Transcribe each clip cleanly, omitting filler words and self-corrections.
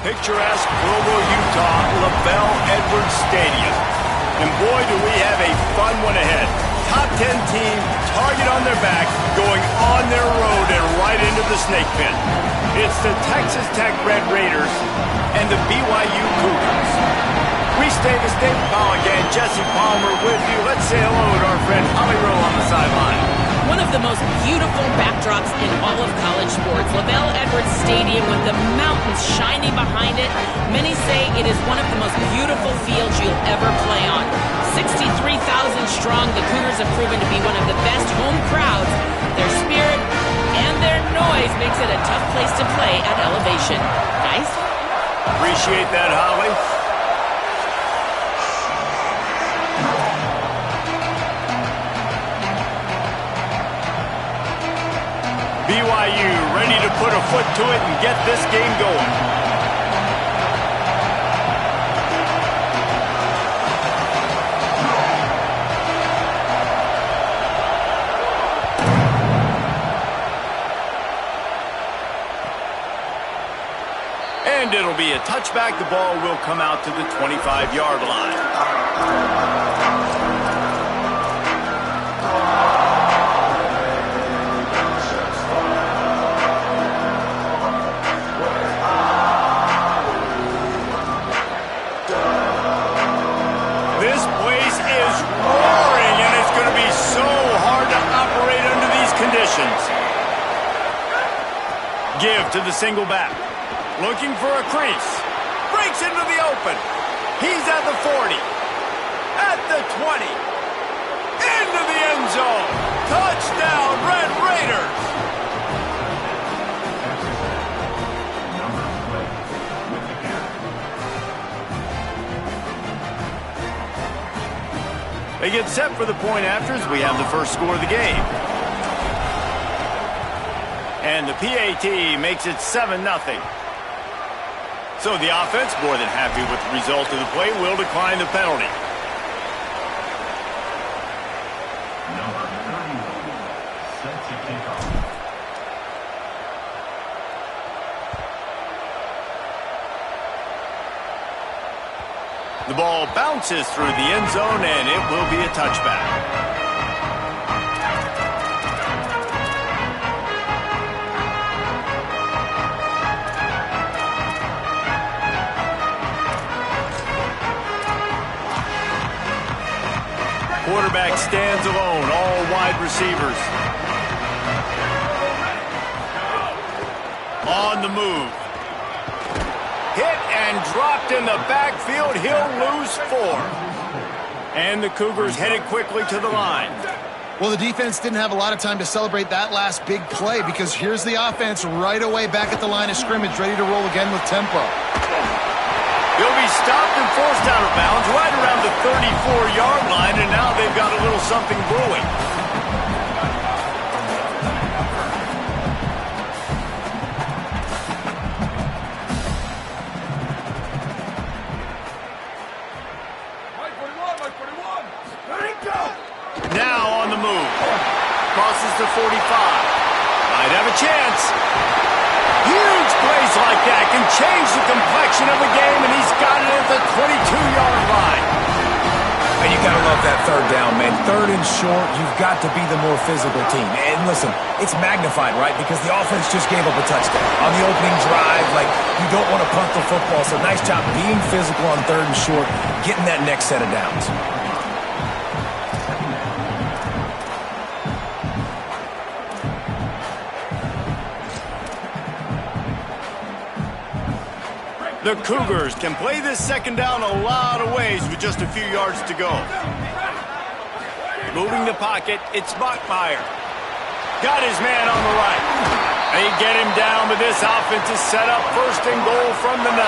picturesque Provo, Utah, LaBelle Edwards Stadium. And boy, do we have a fun one ahead. Top 10 team, target on their back, going on their road and right into the snake pit. It's the Texas Tech Red Raiders and the BYU Cougars. We stay the state ball again. Jesse Palmer with you. Let's say hello to our friend Holly Rowe on the sideline. One of the most beautiful backdrops in all of college sports. LaBelle Edwards Stadium with the mountains shining behind it. Many say it is one of the most beautiful fields you'll ever play on. 63,000 strong, the Cougars have proven to be one of the best home crowds. Their spirit and their noise makes it a tough place to play at elevation. Guys? Appreciate that, Holly. BYU ready to put a foot to it and get this game going. And it'll be a touchback. The ball will come out to the 25-yard line. This place is roaring, and it's going to be so hard to operate under these conditions. Give to the single back. Looking for a crease. Breaks into the open. He's at the 40. At the 20. Into the end zone. Touchdown, Red Raiders. They get set for the point afters. We have the first score of the game. And the PAT makes it 7-0. So the offense, more than happy with the result of the play, will decline the penalty. Number 31, set to kick off. The ball bounces through the end zone, and it will be a touchback. Quarterback stands alone, all wide receivers. On the move. Hit and dropped in the backfield. He'll lose 4. And the Cougars headed quickly to the line. Well, the defense didn't have a lot of time to celebrate that last big play because here's the offense right away back at the line of scrimmage, ready to roll again with tempo. He'll be stopped and forced out of bounds right around the 34-yard line, and now they've got a little something brewing. Now on the move. Crosses the 45. Might have a chance. Huge plays like that can change the complexion of a game, and he's got it at the 22-yard line. And you got to love that third down, man. Third and short, you've got to be the more physical team. And listen, it's magnified, right? Because the offense just gave up a touchdown. On the opening drive, like, you don't want to punt the football. So nice job being physical on third and short, getting that next set of downs. The Cougars can play this second down a lot of ways with just a few yards to go. Moving the pocket, it's Bachmeier. Got his man on the right. They get him down, but this offense is set up first and goal from the 9.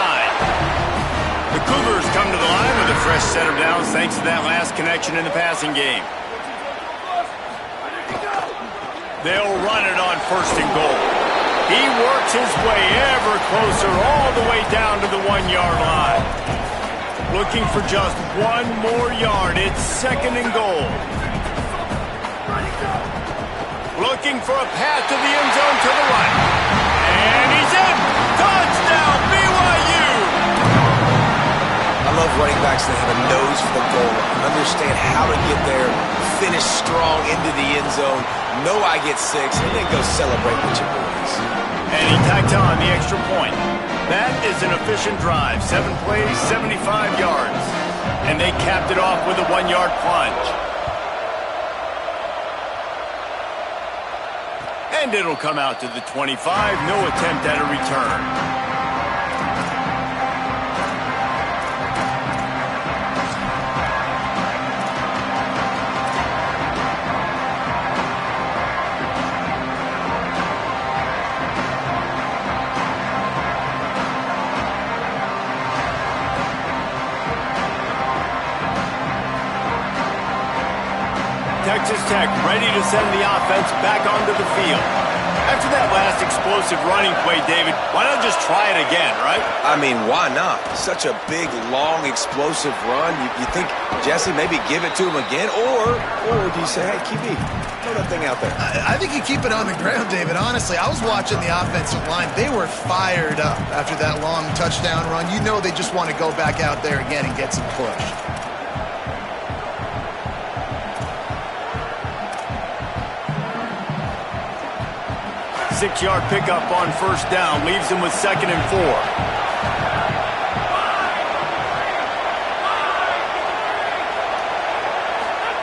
The Cougars come to the line with a fresh set of downs thanks to that last connection in the passing game. They'll run it on first and goal. He works his way ever closer all the way down to the 1-yard line. Looking for just one more yard. It's second and goal. Looking for a path to the end zone to the right. And he's in. Touchdown, BYU. love running backs that have a nose for the goal line. Understand how to get there, finish strong into the end zone, know I get 6, and then go celebrate with your boys. And he tacked on the extra point. That is an efficient drive. 7 plays, 75 yards. And they capped it off with a 1-yard plunge. And it'll come out to the 25. No attempt at a return. Texas Tech ready to send the offense back onto the field. After that last explosive running play, David, why not just try it again, right? I mean, why not? Such a big, long, explosive run. You think, Jesse, maybe give it to him again? Or do you say, hey, QB, throw that thing out there? I think you keep it on the ground, David. Honestly, I was watching the offensive line. They were fired up after that long touchdown run. You know they just want to go back out there again and get some push. 6-yard pickup on first down leaves him with 2nd and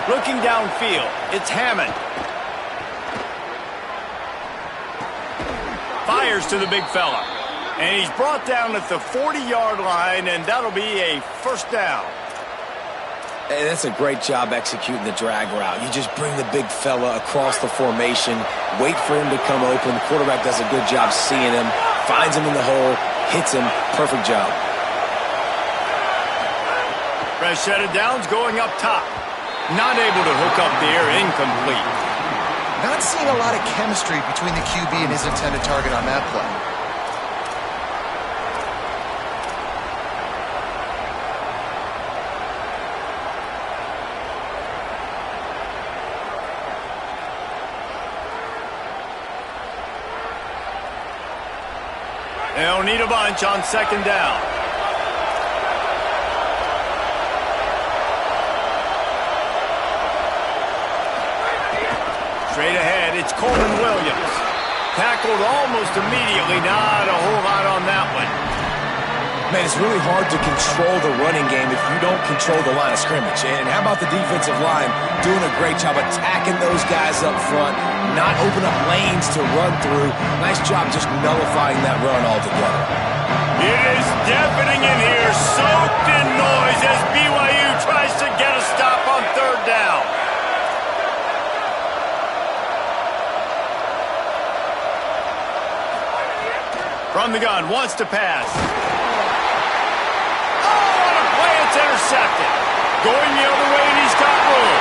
4. Looking downfield, it's Hammond. Fires to the big fella. And he's brought down at the 40-yard line, and that'll be a first down. Hey, that's a great job executing the drag route. You just bring the big fella across the formation, wait for him to come open. The quarterback does a good job seeing him, finds him in the hole, hits him. Perfect job. Fresh set of downs going up top. Not able to hook up there, incomplete. Not seeing a lot of chemistry between the QB and his intended target on that play. They'll need a bunch on 2nd down. Straight ahead, it's Coleman Williams. Tackled almost immediately. Not a whole lot on that one. Man, it's really hard to control the running game if you don't control the line of scrimmage. And how about the defensive line doing a great job attacking those guys up front, not open up lanes to run through. Nice job just nullifying that run altogether. It is deafening in here, soaked in noise as BYU tries to get a stop on 3rd down. From the gun, wants to pass. Intercepted. Going the other way, and he's got room.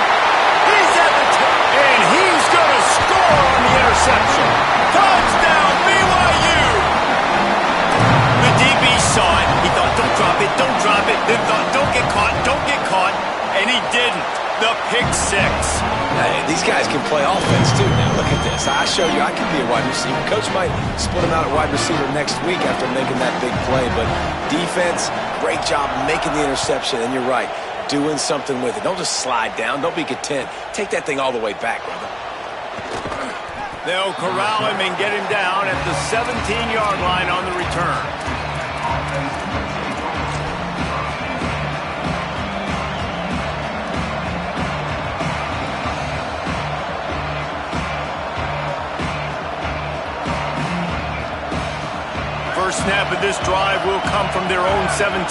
He's at the top, and he's going to score on the interception. Touchdown, BYU! The DB saw it. He thought, don't drop it, don't drop it. Then thought, don't get caught, and he didn't. The pick 6. Hey, these guys can play offense, too. Now, look at this. I show you I can be a wide receiver. Coach might split him out at wide receiver next week after making that big play, but defense, great job making the interception, and you're right, doing something with it. Don't just slide down. Don't be content. Take that thing all the way back, brother. They'll corral him and get him down at the 17-yard line on the return. First snap of this drive will come from their own 17.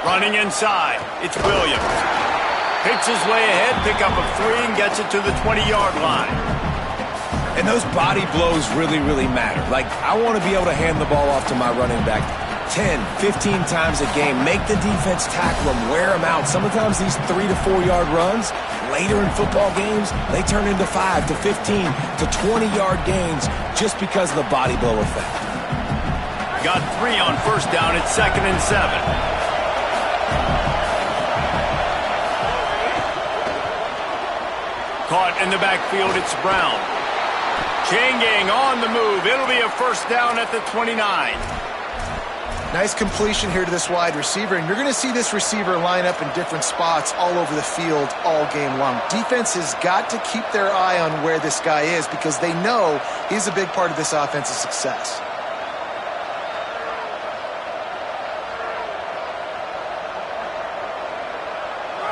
Running inside, it's Williams. Picks his way ahead, pick up a 3, and gets it to the 20-yard line. And those body blows really, really matter. Like, I want to be able to hand the ball off to my running back 10, 15 times a game. Make the defense tackle them, wear them out. Sometimes these 3 to 4 yard runs, later in football games, they turn into 5 to 15 to 20-yard gains just because of the body blow effect. Got 3 on first down. It's 2nd and 7. Caught in the backfield, it's Brown. Chain gang on the move. It'll be a first down at the 29. Nice completion here to this wide receiver, and you're going to see this receiver line up in different spots all over the field all game long. Defense has got to keep their eye on where this guy is because they know he's a big part of this offense's success.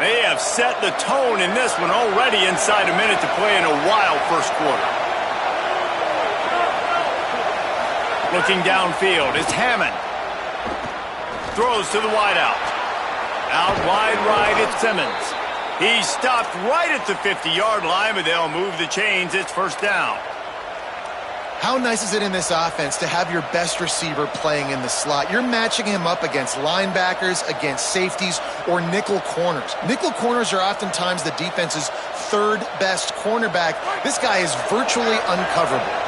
They have set the tone in this one already inside a minute to play in a wild first quarter. Looking downfield, it's Hammond. Throws to the wideout. Out wide right, it's Simmons. He stopped right at the 50-yard line, but they'll move the chains. It's first down. How nice is it in this offense to have your best receiver playing in the slot? You're matching him up against linebackers, against safeties, or nickel corners. Nickel corners are oftentimes the defense's third best cornerback. This guy is virtually uncoverable.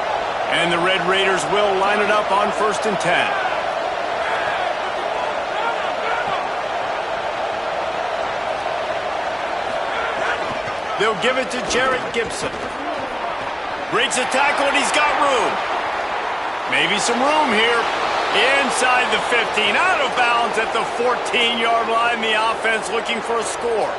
And the Red Raiders will line it up on 1st and 10. They'll give it to Jarrett Gibson. Breaks a tackle, and he's got room. Maybe some room here. Inside the 15, out of bounds at the 14-yard line. The offense looking for a score.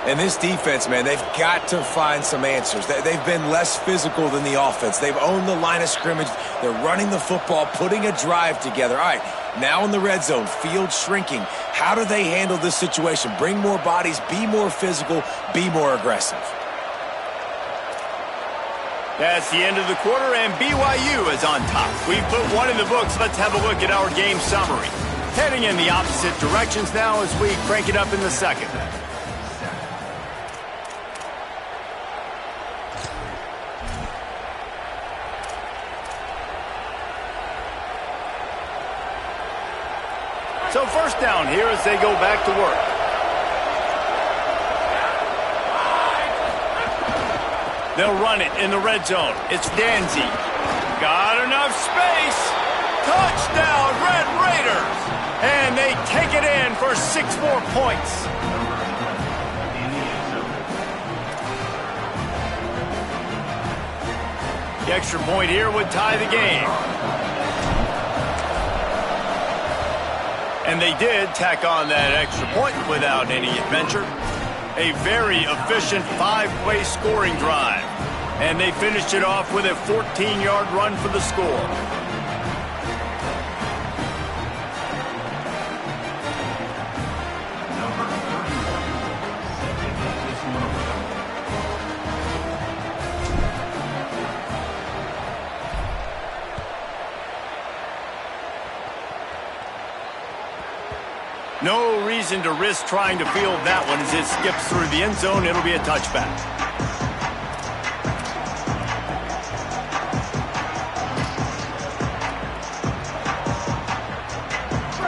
And this defense, man, they've got to find some answers. They've been less physical than the offense. They've owned the line of scrimmage. They're running the football, putting a drive together. All right, now in the red zone, field shrinking. How do they handle this situation? Bring more bodies, be more physical, be more aggressive. That's the end of the quarter, and BYU is on top. We've put one in the books. Let's have a look at our game summary. Heading in the opposite directions now as we crank it up in the second. So first down here as they go back to work. They'll run it in the red zone. It's Danzy. Got enough space. Touchdown, Red Raiders. And they take it in for 6 more points. The extra point here would tie the game. And they did tack on that extra point without any adventure. A very efficient 5-play scoring drive. And they finished it off with a 14-yard run for the score. No reason to risk trying to field that one as it skips through the end zone. It'll be a touchback.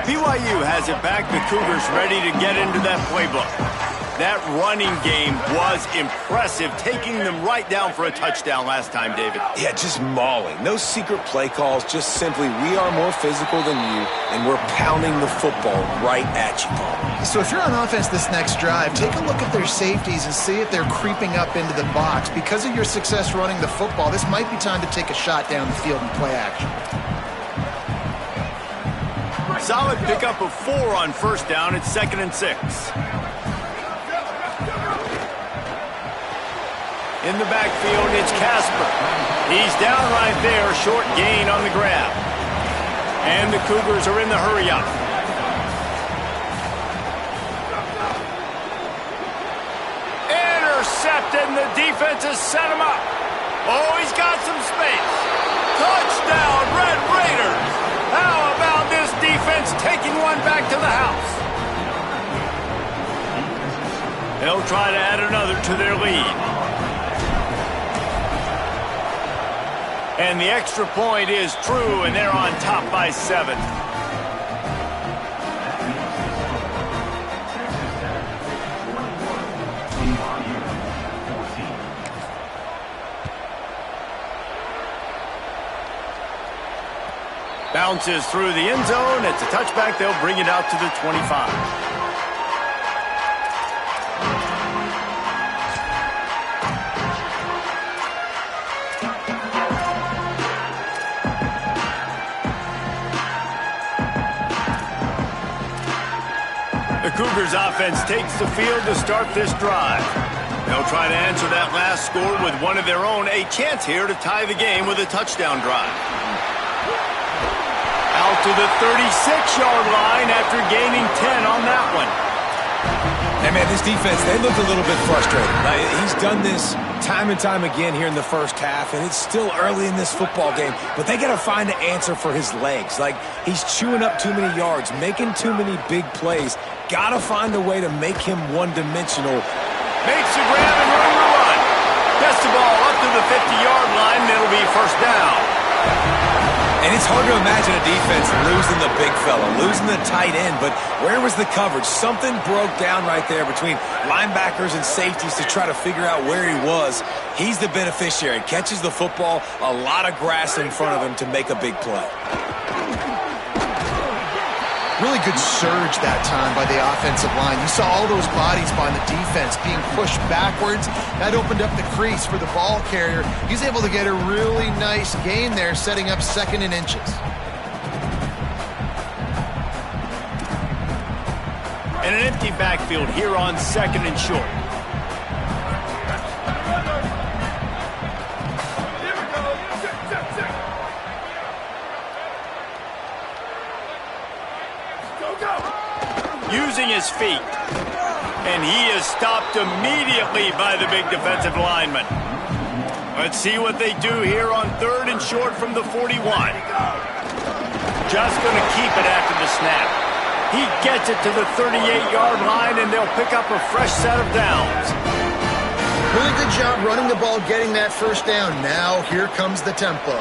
BYU has it back. The Cougars ready to get into that playbook. That running game was impressive, taking them right down for a touchdown last time, David. Yeah, just mauling. No secret play calls, just simply we are more physical than you, and we're pounding the football right at you, Paul. So if you're on offense this next drive, take a look at their safeties and see if they're creeping up into the box. Because of your success running the football, this might be time to take a shot down the field and play action. Solid pickup of 4 on first down. It's 2nd and 6. In the backfield, it's Casper. He's down right there, short gain on the grab. And the Cougars are in the hurry-up. Intercepted, and the defense has set him up. Oh, he's got some space. Touchdown, Red Raiders. How about this defense taking one back to the house? They'll try to add another to their lead. And the extra point is true, and they're on top by 7. Bounces through the end zone. It's a touchback. They'll bring it out to the 25. Cougars offense takes the field to start this drive. They'll try to answer that last score with one of their own. A chance here to tie the game with a touchdown drive. Out to the 36-yard line after gaining 10 on that one. Hey, man, this defense, they looked a little bit frustrated. He's done this time and time again here in the first half, and it's still early in this football game, but they got to find an answer for his legs. Like, he's chewing up too many yards, making too many big plays. Got to find a way to make him one-dimensional. Makes the grab and room to run. Gets the ball up to the 50-yard line, and it'll be first down. And it's hard to imagine a defense losing the big fella, losing the tight end, but where was the coverage? Something broke down right there between linebackers and safeties to try to figure out where he was. He's the beneficiary. Catches the football, a lot of grass in front of him to make a big play. Really good surge that time by the offensive line. You saw all those bodies behind the defense being pushed backwards. That opened up the crease for the ball carrier. He's able to get a really nice gain there, setting up second and inches. And an empty backfield here on second and short. Using his feet. And he is stopped immediately by the big defensive lineman. Let's see what they do here on third and short from the 41. Just going to keep it after the snap. He gets it to the 38-yard line, and they'll pick up a fresh set of downs. Really good job running the ball, getting that first down. Now here comes the tempo.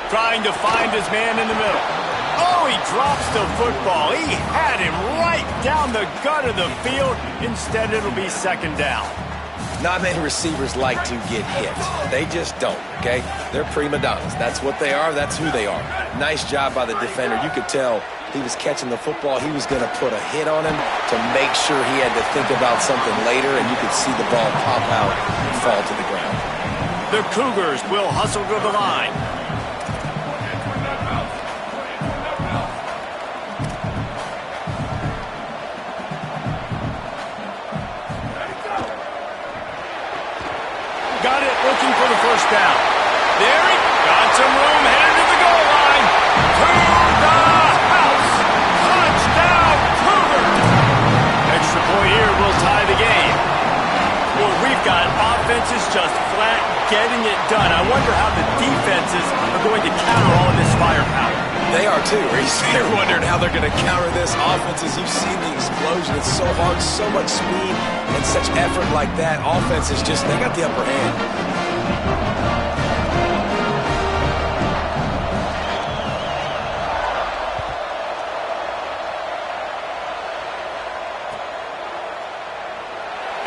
Trying to find his man in the middle. Oh, he drops the football. He had him right down the gut of the field. Instead, it'll be second down. Not many receivers like to get hit. They just don't, okay? They're prima donnas. That's what they are. That's who they are. Nice job by the defender. You could tell he was catching the football. He was going to put a hit on him to make sure he had to think about something later, and you could see the ball pop out and fall to the ground. The Cougars will hustle to the line. Got it, looking for the first down. There he got some room, headed to the goal line. To the house. Touchdown, Cougars. Extra point here will tie the game. Well, we've got offenses just flat getting it done. I wonder how the defenses are going to counter all of this firepower. They are too, Reese. They're wondering how they're going to counter this offense. As you've seen the explosion, it's so hard, so much speed, and such effort like that. Offense is just, they got the upper hand.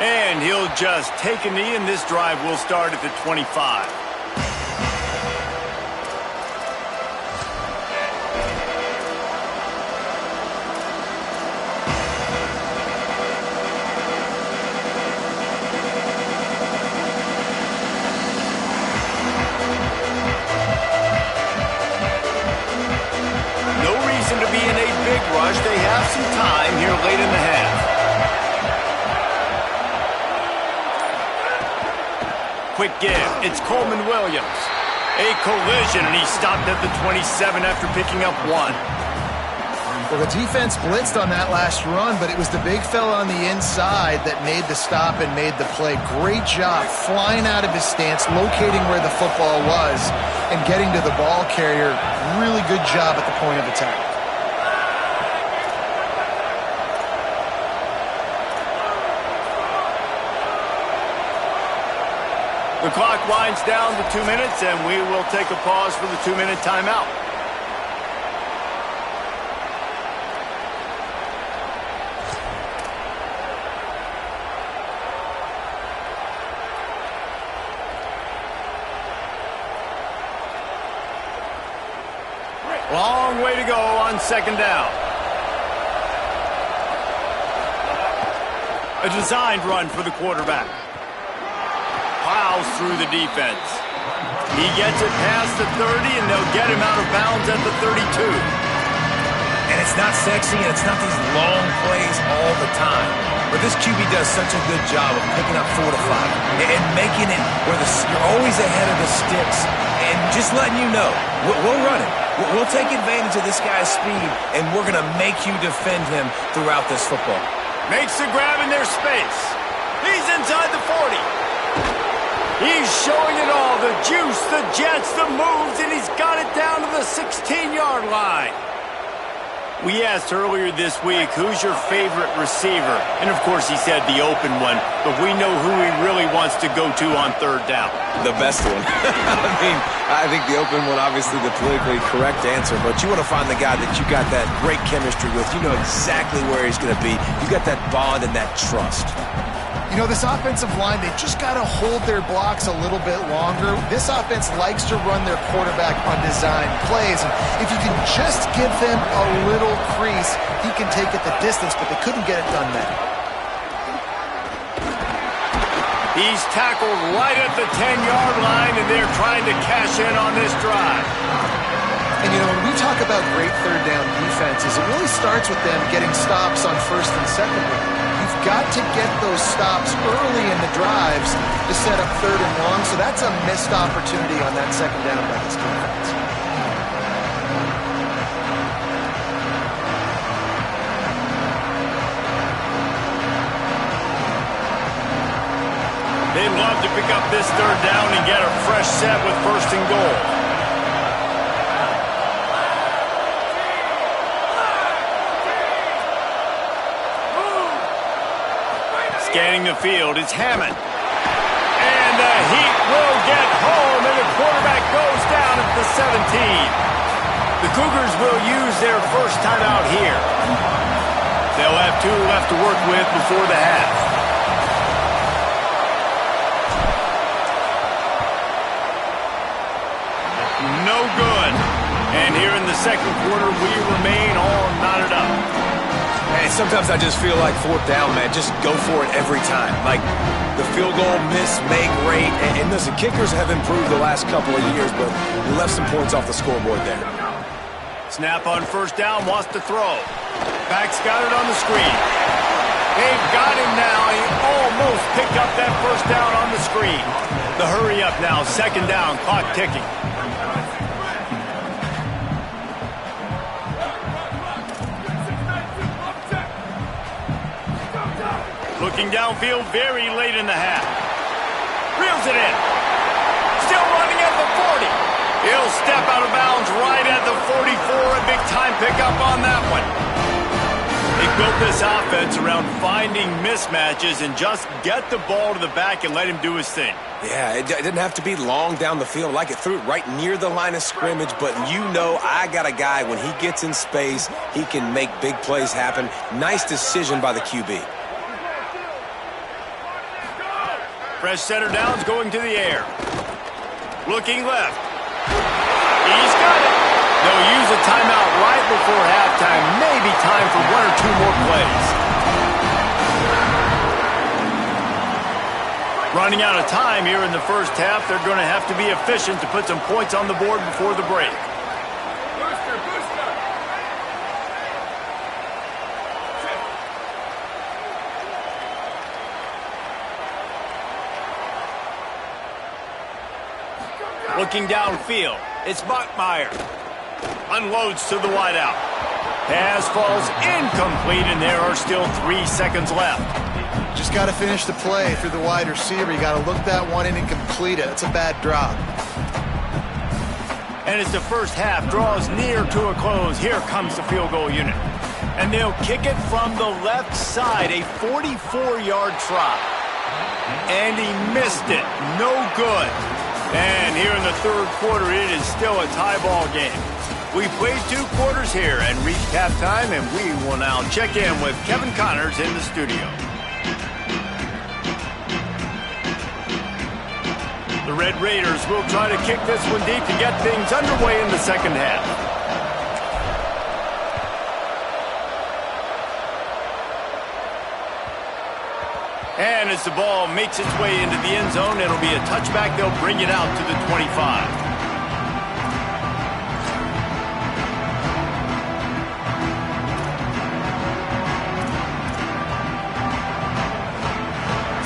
And he'll just take a knee, and this drive will start at the 25. They have some time here late in the half. Quick give. It's Coleman Williams. A collision, and he stopped at the 27 after picking up one. Well, the defense blitzed on that last run, but it was the big fella on the inside that made the stop and made the play. Great job flying out of his stance, locating where the football was, and getting to the ball carrier. Really good job at the point of attack. The clock winds down to 2 minutes, and we will take a pause for the 2-minute timeout. Long way to go on second down. A designed run for the quarterback. Plows through the defense. He gets it past the 30, and they'll get him out of bounds at the 32. And it's not sexy, and it's not these long plays all the time. But this QB does such a good job of picking up 4 to 5 and making it where you're always ahead of the sticks and just letting you know, we'll run it. We'll take advantage of this guy's speed, and we're going to make you defend him throughout this football. Makes the grab in their space. He's inside the 40. He's showing it all, the juice, the jets, the moves, and he's got it down to the 16-yard line. We asked earlier this week, who's your favorite receiver? And, of course, he said the open one, but we know who he really wants to go to on third down. The best one. I think the open one, obviously the politically correct answer, but you want to find the guy that you got that great chemistry with. You know exactly where he's going to be. You got that bond and that trust. You know, this offensive line, they've just got to hold their blocks a little bit longer. This offense likes to run their quarterback on design plays. And if you can just give him a little crease, he can take it the distance, but they couldn't get it done then. He's tackled right at the 10-yard line, and they're trying to cash in on this drive. And, you know, when we talk about great third down defenses, it really starts with them getting stops on first and second down. You've got to get those stops early in the drives to set up third and long, so that's a missed opportunity on that second down by this defense. They'd love to pick up this third down and get a fresh set with first and goal. Scanning the field, it's Hammond. And the Heat will get home, and the quarterback goes down at the 17. The Cougars will use their first timeout here. They'll have 2 left to work with before the half. No good. And here in the second quarter, we remain all knotted up. And sometimes I just feel like fourth down, man, just go for it every time. Like the field goal miss, make rate. And listen, kickers have improved the last couple of years, but we left some points off the scoreboard there. Snap on first down, wants to throw. Back's got it on the screen. They've got him now. He almost picked up that first down on the screen. The hurry up now, second down, clock ticking. Looking downfield very late in the half. Reels it in. Still running at the 40. He'll step out of bounds right at the 44. A big time pickup on that one. They built this offense around finding mismatches and just get the ball to the back and let him do his thing. Yeah, it didn't have to be long down the field. Like it threw it right near the line of scrimmage, but you know I got a guy, when he gets in space, he can make big plays happen. Nice decision by the QB. Fresh center downs going to the air. Looking left. He's got it. They'll use a timeout right before halftime. Maybe time for 1 or 2 more plays. Running out of time here in the first half. They're going to have to be efficient to put some points on the board before the break. Looking downfield, it's Bachmeier. Unloads to the wideout. Pass falls incomplete, and there are still 3 seconds left. Just got to finish the play through the wide receiver. You got to look that one in and complete it. It's a bad drop. And as the first half draws near to a close, here comes the field goal unit. And they'll kick it from the left side, a 44-yard try. And he missed it. No good. And here in the third quarter, it is still a tie ball game. We played 2 quarters here and reached halftime, and we will now check in with Kevin Connors in the studio. The Red Raiders will try to kick this one deep to get things underway in the second half. And as the ball makes its way into the end zone, it'll be a touchback. They'll bring it out to the 25.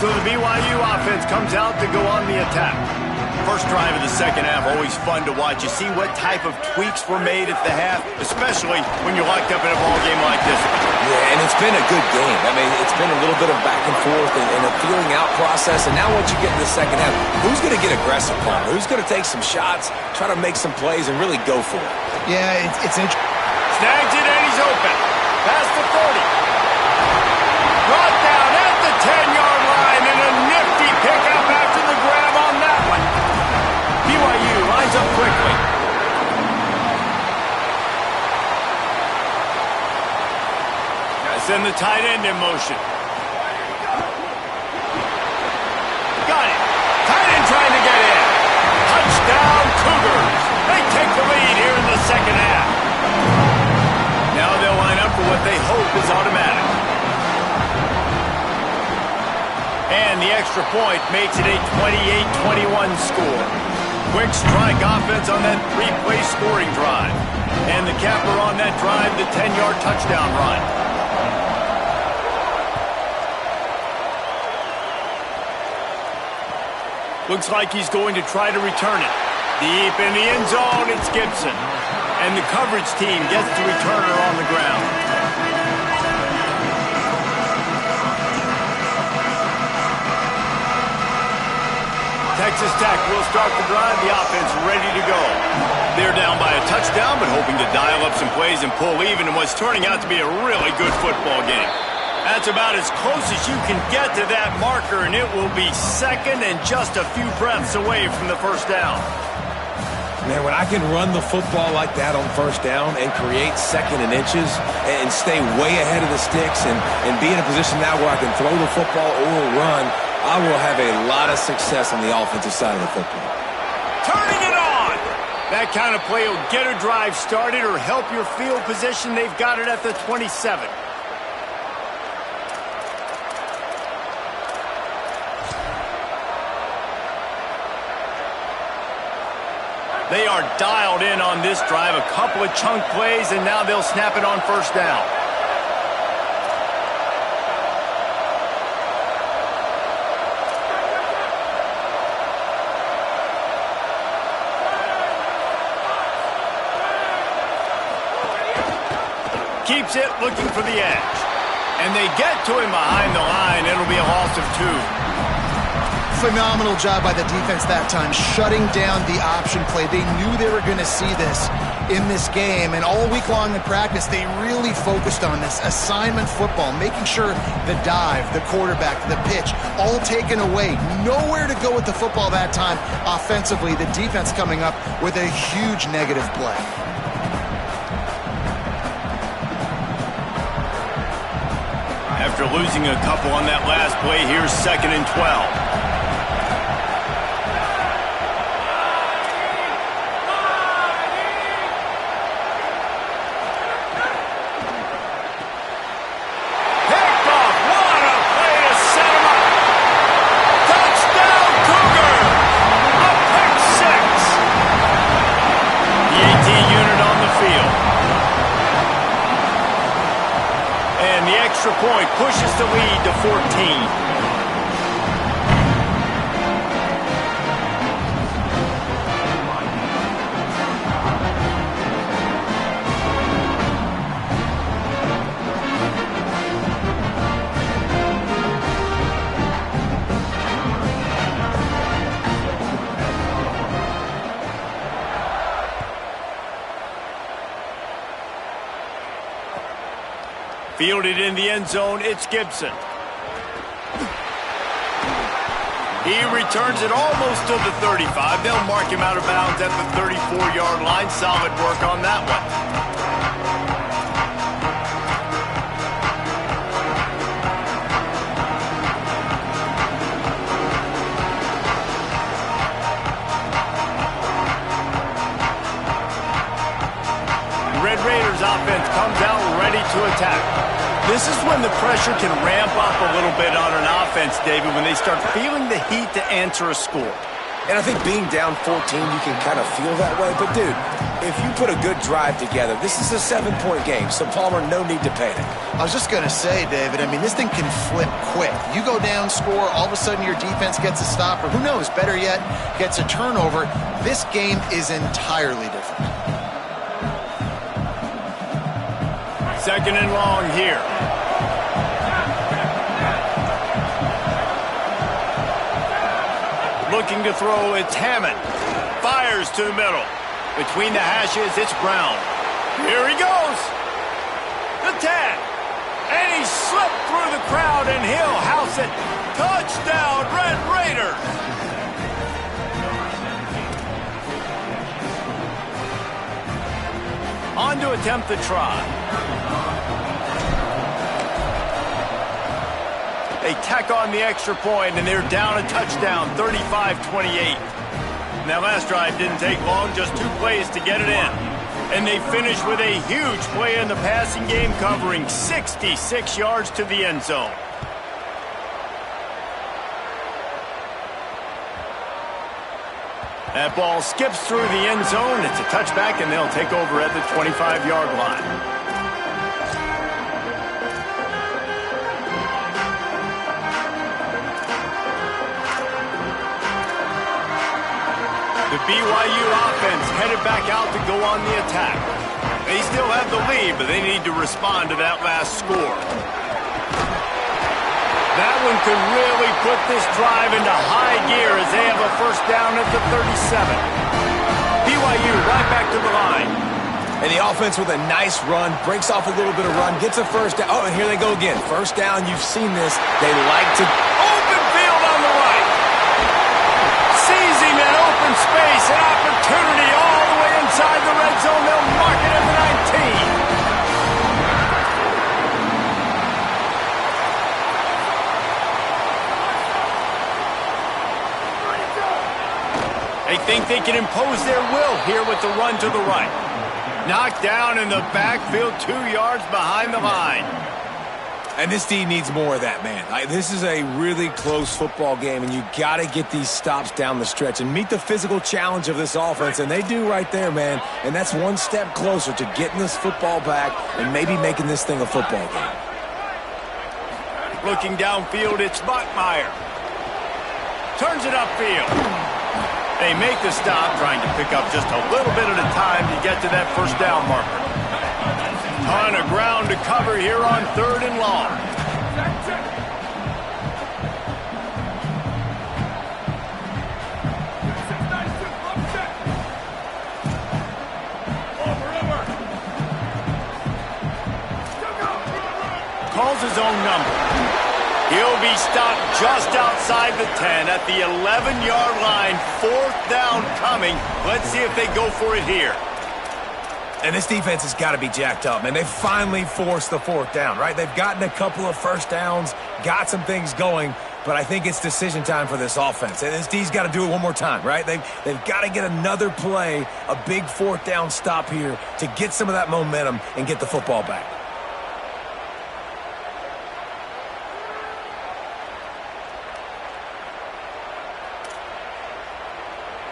So the BYU offense comes out to go on the attack. First drive of the second half, always fun to watch. You see what type of tweaks were made at the half, especially when you're locked up in a ball game like this. Yeah, and it's been a good game. I mean, it's been a little bit of back and forth and a feeling out process. And now once you get in the second half, who's going to get aggressive, Palmer? Who's going to take some shots, try to make some plays, and really go for it? Yeah, it's interesting. Snags it and he's open. Past the 30. Brought down at the 10-yard line and a nifty pickup after the grab on that one. BYU lines up quickly. Send the tight end in motion. Got it. Tight end trying to get in. Touchdown Cougars. They take the lead here in the second half. Now they'll line up for what they hope is automatic. And the extra point makes it a 28-21 score. Quick strike offense on that three-play scoring drive. And the capper on that drive, the 10-yard touchdown run. Looks like he's going to try to return it. Deep in the end zone, it's Gibson. And the coverage team gets the returner on the ground. Texas Tech will start the drive. The offense ready to go. They're down by a touchdown, but hoping to dial up some plays and pull even in what's turning out to be a really good football game. That's about as close as you can get to that marker, and it will be second and just a few breaths away from the first down. Man, when I can run the football like that on first down and create second and inches and stay way ahead of the sticks and be in a position now where I can throw the football or run, I will have a lot of success on the offensive side of the football. Turning it on! That kind of play will get a drive started or help your field position. They've got it at the 27. They are dialed in on this drive. A couple of chunk plays, and now they'll snap it on first down. Keeps it, looking for the edge. And they get to him behind the line. It'll be a loss of 2. Phenomenal job by the defense that time, shutting down the option play. They knew they were going to see this in this game, and all week long in practice, they really focused on this assignment football, making sure the dive, the quarterback, the pitch, all taken away. Nowhere to go with the football that time offensively. The defense coming up with a huge negative play. After losing a couple on that last play, here's 2nd and 12. Point pushes the lead to 14. Fielded in the end zone, it's Gibson. He returns it almost to the 35. They'll mark him out of bounds at the 34-yard line. Solid work on that one. Red Raiders offense comes out ready to attack. This is when the pressure can ramp up a little bit on an offense, David, when they start feeling the heat to answer a score. And I think being down 14, you can kind of feel that way. But, dude, if you put a good drive together, this is a 7-point game, so Palmer, no need to panic. I was just going to say, David, I mean, this thing can flip quick. You go down, score, all of a sudden your defense gets a stop, or who knows, better yet, gets a turnover. This game is entirely different. Second and long here. Looking to throw, it's Hammond. Fires to the middle. Between the hashes, it's Brown. Here he goes. The 10. And he slipped through the crowd, and he'll house it. Touchdown, Red Raiders. On to attempt the try. They tack on the extra point, and they're down a touchdown, 35-28. That last drive didn't take long, just 2 plays to get it in. And they finish with a huge play in the passing game, covering 66 yards to the end zone. That ball skips through the end zone. It's a touchback, and they'll take over at the 25-yard line. The BYU offense headed back out to go on the attack. They still have the lead, but they need to respond to that last score. That one could really put this drive into high gear as they have a first down at the 37. BYU right back to the line. And the offense with a nice run, breaks off a little bit of run, gets a first down. Oh, and here they go again. First down, you've seen this. They like to... Open field on the right. Seizing that open space, an opportunity all the way inside the red zone. They'll mark it at the 19. They think they can impose their will here with the run to the right. Knocked down in the backfield, 2 yards behind the line. And this team needs more of that, man. This is a really close football game, and you got to get these stops down the stretch and meet the physical challenge of this offense, and they do right there, man. And that's one step closer to getting this football back and maybe making this thing a football game. Looking downfield, it's Bachmeier. Turns it upfield. They make the stop, trying to pick up just a little bit at a time to get to that first down marker. Ton of ground to cover here on 3rd and long. Calls his own number. He'll be stopped just outside the 10 at the 11-yard line. 4th down coming. Let's see if they go for it here. And this defense has got to be jacked up, man. They finally forced the 4th down, right? They've gotten a couple of first downs, got some things going, but I think it's decision time for this offense. And this D's got to do it one more time, right? They've got to get another play, a big 4th down stop here to get some of that momentum and get the football back.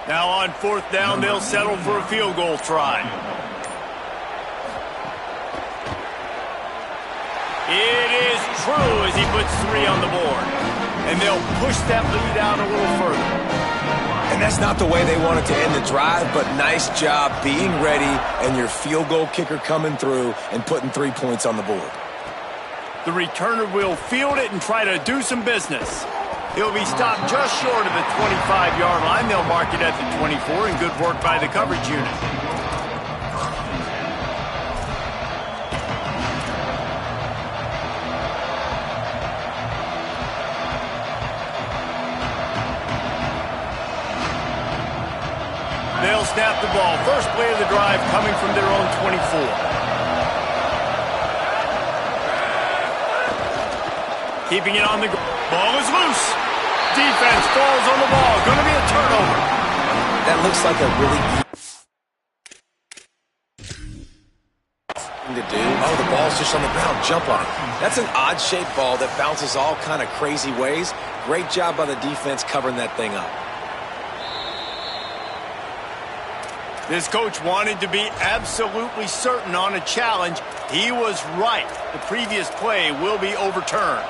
Now on 4th down, they'll settle for a field goal try. It is true as he puts 3 on the board. And they'll push that lead out a little further. And that's not the way they wanted to end the drive, but nice job being ready and your field goal kicker coming through and putting 3 points on the board. The returner will field it and try to do some business. He'll be stopped just short of the 25-yard line. They'll mark it at the 24, and good work by the coverage unit. They'll snap the ball. First play of the drive coming from their own 24. Keeping it on the ground. Ball is loose. Defense falls on the ball. Going to be a turnover. That looks like a really thing to do. Oh, the ball's just on the ground. Jump on it. That's an odd-shaped ball that bounces all kind of crazy ways. Great job by the defense covering that thing up. This coach wanted to be absolutely certain on a challenge. He was right. The previous play will be overturned.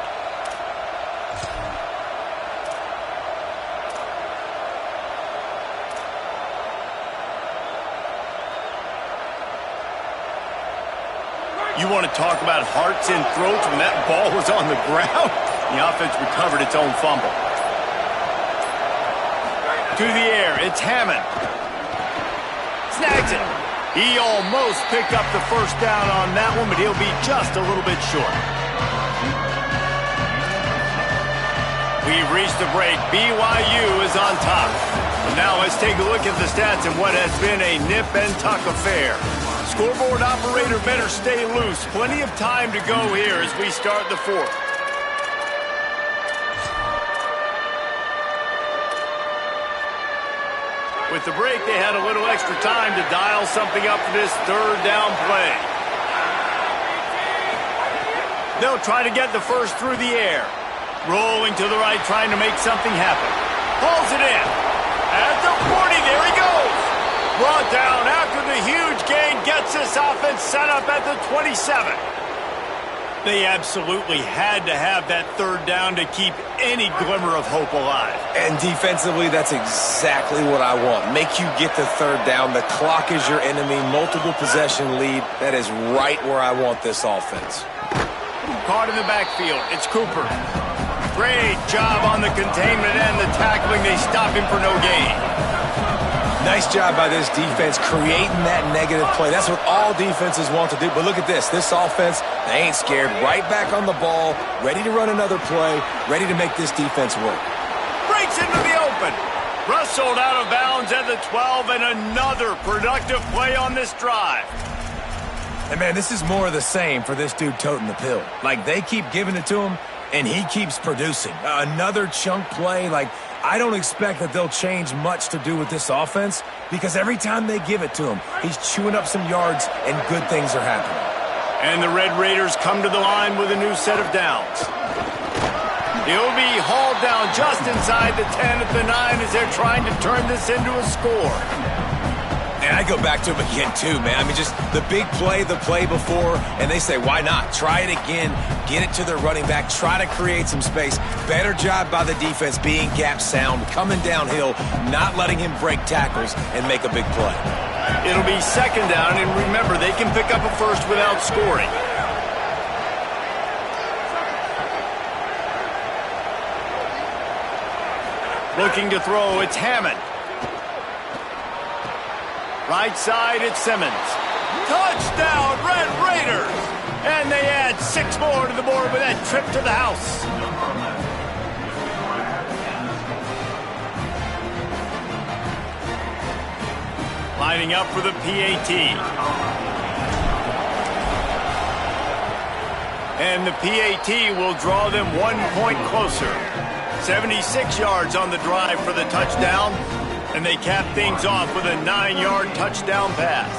You want to talk about hearts and throats when that ball was on the ground? The offense recovered its own fumble. To the air, it's Hammond. Snags it. He almost picked up the first down on that one, but he'll be just a little bit short. We've reached the break. BYU is on top. But now let's take a look at the stats in what has been a nip-and-tuck affair. Scoreboard operator better stay loose. Plenty of time to go here as we start the fourth. With the break, they had a little extra time to dial something up for this third down play. They'll try to get the first through the air. Rolling to the right, trying to make something happen. Pulls it in. At the 40, there he goes. Brought down after the huge gain, gets this offense set up at the 27. They absolutely had to have that third down to keep any glimmer of hope alive. And defensively, that's exactly what I want. Make you get the third down. The clock is your enemy. Multiple possession lead. That is right where I want this offense. Caught in the backfield. It's Cooper. Great job on the containment and the tackling. They stop him for no gain. Nice job by this defense creating that negative play. That's what all defenses want to do. But look at this. This offense, they ain't scared. Right back on the ball, ready to run another play, ready to make this defense work. Breaks into the open. Rustled out of bounds at the 12, and another productive play on this drive. And, man, this is more of the same for this dude toting the pill. Like, they keep giving it to him, and he keeps producing. Another chunk play, like, I don't expect that they'll change much to do with this offense because every time they give it to him, he's chewing up some yards and good things are happening. And the Red Raiders come to the line with a new set of downs. He'll be hauled down just inside the 10 at the 9 as they're trying to turn this into a score. And I go back to him again, too, man. I mean, just the big play, the play before, and they say, why not? Try it again, get it to their running back, try to create some space. Better job by the defense being gap sound, coming downhill, not letting him break tackles and make a big play. It'll be second down, and remember, they can pick up a first without scoring. Looking to throw, it's Hammond. Right side, it's Simmons. Touchdown, Red Raiders! And they add 6 more to the board with that trip to the house. Lining up for the PAT. And the PAT will draw them 1 point closer. 76 yards on the drive for the touchdown. And they cap things off with a 9-yard touchdown pass.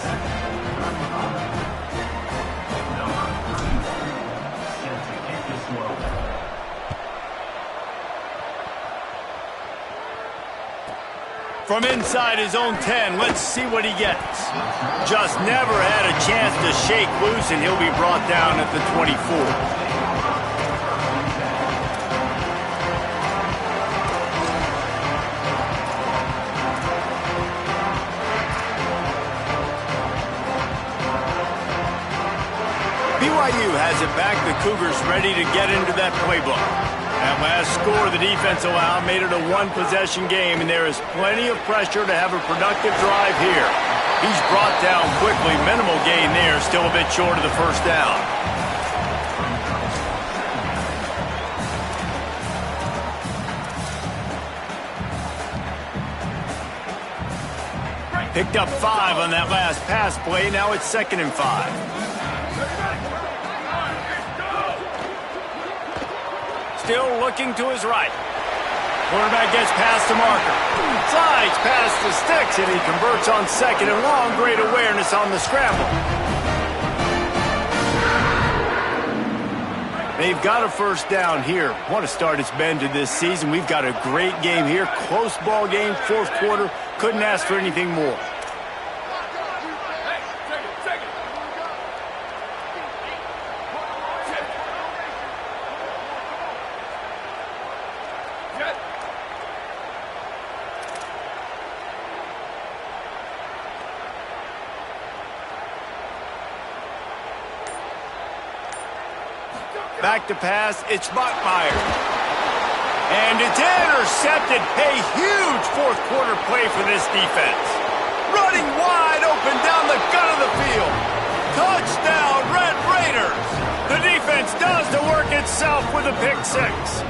From inside his own 10, let's see what he gets. Just never had a chance to shake loose, and he'll be brought down at the 24. BYU has it back. The Cougars ready to get into that playbook. That last score the defense allowed made it a 1-possession game, and there is plenty of pressure to have a productive drive here. He's brought down quickly. Minimal gain there. Still a bit short of the first down. Picked up 5 on that last pass play. Now it's 2nd and 5. Still looking to his right. Quarterback gets past the marker. Slides past the sticks, and he converts on 2nd and long. Great awareness on the scramble. They've got a first down here. What a start it's been to this season. We've got a great game here. Close ball game, 4th quarter. Couldn't ask for anything more. Back to pass, it's Buckmeyer. And it's intercepted. A huge fourth quarter play for this defense. Running wide open down the gut of the field. Touchdown, Red Raiders. The defense does the work itself with a pick six.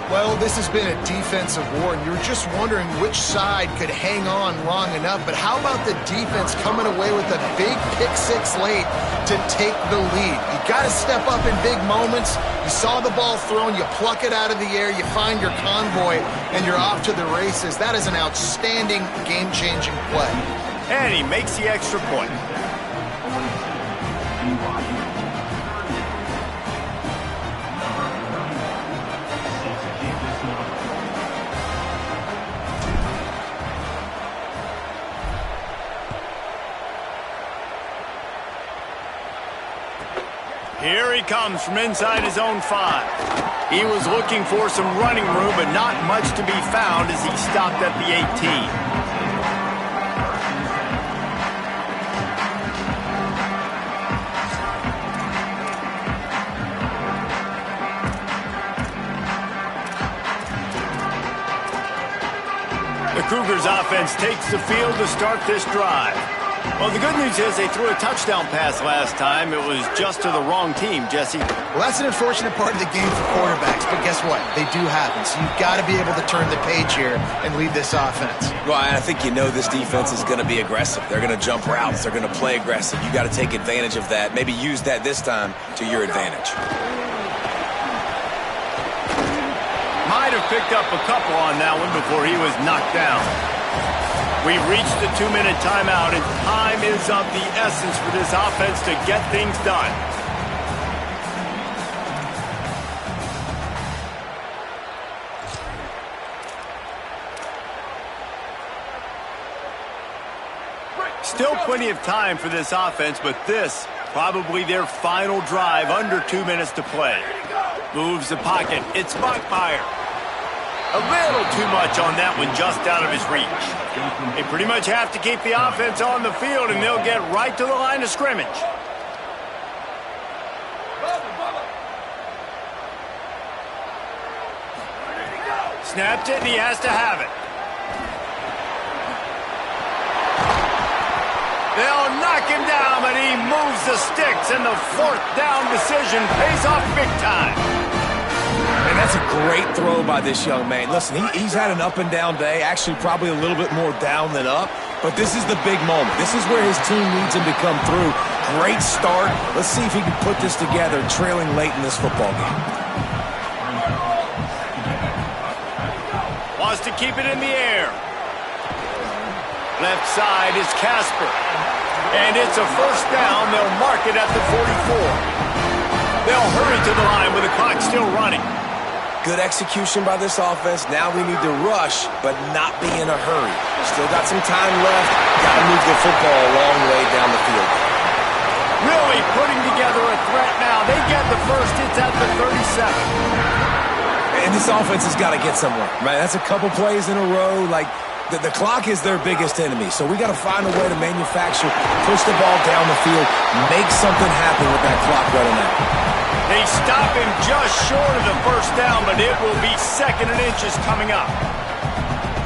Well, this has been a defensive war, and you're just wondering which side could hang on long enough. But how about the defense coming away with a big pick six late to take the lead? You got to step up in big moments. You saw the ball thrown, you pluck it out of the air, you find your convoy, and you're off to the races. That is an outstanding game-changing play. And he makes the extra point. Here he comes from inside his own 5. He was looking for some running room, but not much to be found as he stopped at the 18. The Cougars offense takes the field to start this drive. Well, the good news is they threw a touchdown pass last time. It was just to the wrong team, Jesse. Well, that's an unfortunate part of the game for quarterbacks, but guess what? They do happen, so you've got to be able to turn the page here and lead this offense. Well, I think you know this defense is going to be aggressive. They're going to jump routes. They're going to play aggressive. You got to take advantage of that. Maybe use that this time to your advantage. Might have picked up a couple on that one before he was knocked down. We've reached the 2-minute timeout, and time is of the essence for this offense to get things done. Still plenty of time for this offense, but this probably their final drive, under 2 minutes to play. Moves the pocket. It's Buckmeyer. A little too much on that one, just out of his reach. They pretty much have to keep the offense on the field, and they'll get right to the line of scrimmage. Snapped it, and he has to have it. They'll knock him down, but he moves the sticks, and the fourth down decision pays off big time. And that's a great throw by this young man. Listen, he's had an up and down day, actually probably a little bit more down than up, but this is the big moment. This is where his team needs him to come through. Great start. Let's see if he can put this together, trailing late in this football game. Wants to keep it in the air. Left side is Casper. And it's a first down. They'll mark it at the 44. They'll hurry to the line with the clock still running. Good execution by this offense. Now we need to rush, but not be in a hurry. Still got some time left. Got to move the football a long way down the field. Really putting together a threat now. They get the first. It's at the 37. And this offense has got to get somewhere, right? That's a couple plays in a row. Like, the clock is their biggest enemy, so we got to find a way to manufacture, push the ball down the field, make something happen with that clock running out. They stop him just short of the first down, but it will be 2nd and inches coming up.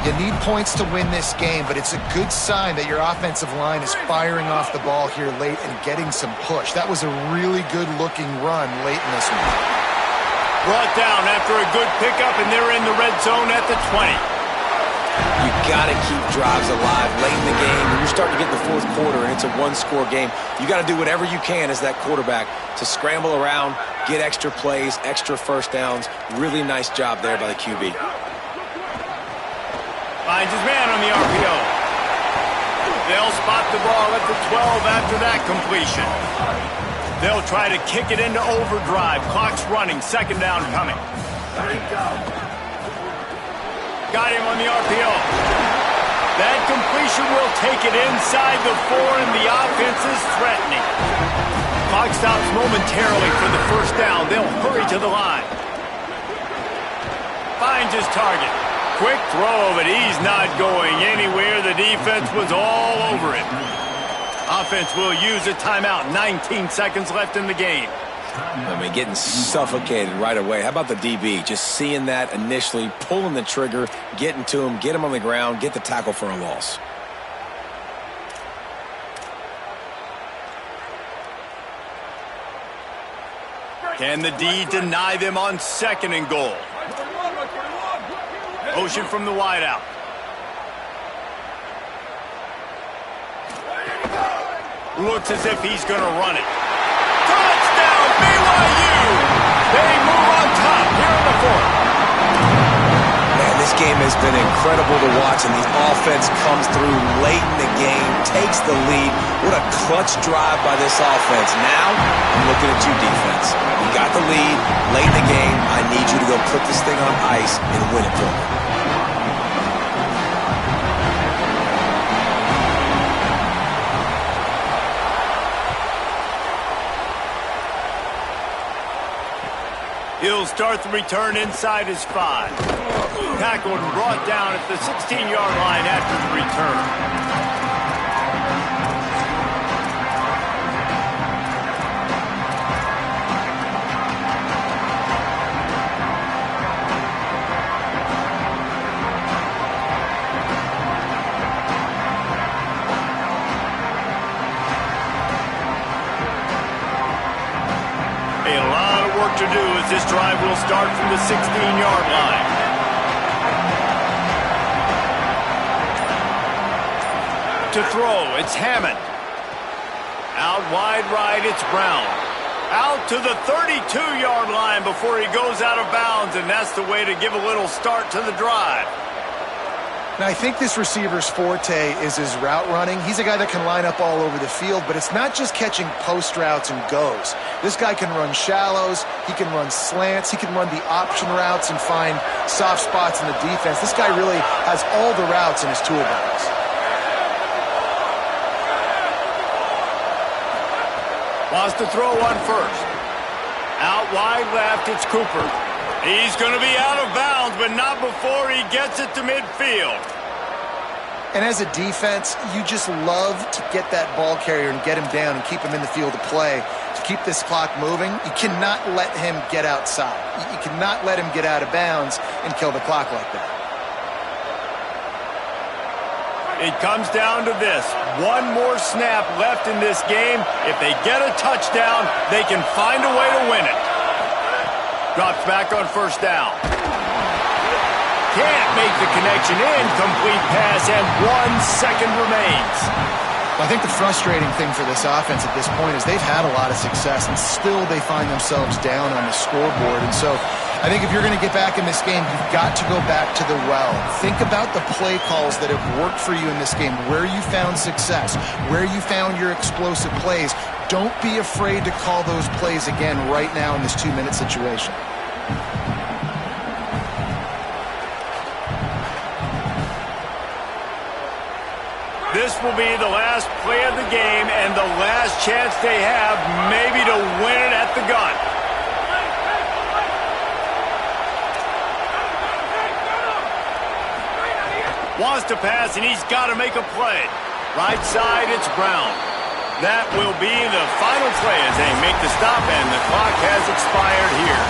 You need points to win this game, but it's a good sign that your offensive line is firing off the ball here late and getting some push. That was a really good-looking run late in this one. Brought down after a good pickup, and they're in the red zone at the 20. You got to keep drives alive late in the game. When you're starting to get the fourth quarter and it's a one-score game, you got to do whatever you can as that quarterback to scramble around, get extra plays, extra first downs. Really nice job there by the QB. Finds his man on the RPO. They'll spot the ball at the 12 after that completion. They'll try to kick it into overdrive. Clock's running. 2nd down coming. Got him on the RPO. That completion will take it inside the 4, and the offense is threatening. Clock stops momentarily for the first down. They'll hurry to the line. Finds his target. Quick throw, but he's not going anywhere. The defense was all over him. Offense will use a timeout. 19 seconds left in the game. I mean, getting suffocated right away. How about the DB? Just seeing that initially, pulling the trigger, getting to him, get him on the ground, get the tackle for a loss. Can the D deny them on 2nd and goal? Motion from the wideout. Looks as if he's going to run it. Touchdown, BYU! They move on top here in the 4th. Man, this game has been incredible to watch, and the offense comes through late in the game, takes the lead. What a clutch drive by this offense. Now, I'm looking at you, defense. You got the lead late in the game. I need you to go put this thing on ice and win it for me. He'll start the return inside his 5. Tackled and brought down at the 16-yard line after the return. To do as this drive will start from the 16-yard line. To throw, it's Hammond. Out wide right, it's Brown. Out to the 32-yard line before he goes out of bounds, and that's the way to give a little start to the drive. Now, I think this receiver's forte is his route running. He's a guy that can line up all over the field, but it's not just catching post routes and goes. This guy can run shallows, he can run slants, he can run the option routes and find soft spots in the defense. This guy really has all the routes in his toolbox. Wants to throw on 1st. Out wide left, it's Cooper. He's going to be out of bounds, but not before he gets it to midfield. And as a defense, you just love to get that ball carrier and get him down and keep him in the field of play to keep this clock moving. You cannot let him get outside. You cannot let him get out of bounds and kill the clock like that. It comes down to this. One more snap left in this game. If they get a touchdown, they can find a way to win it. Drops back on 1st down. Can't make the connection. Incomplete pass, and 1 second remains. I think the frustrating thing for this offense at this point is they've had a lot of success, and still they find themselves down on the scoreboard. And so I think if you're going to get back in this game, you've got to go back to the well. Think about the play calls that have worked for you in this game, where you found success, where you found your explosive plays. Don't be afraid to call those plays again right now in this 2-minute situation. This will be the last play of the game and the last chance they have maybe to win it at the gun. Wants to pass, and he's got to make a play. Right side, it's Brown. That will be the final play as they make the stop, and the clock has expired here.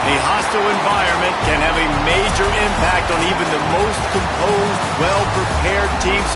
A hostile environment can have a major impact on even the most composed, well-prepared teams.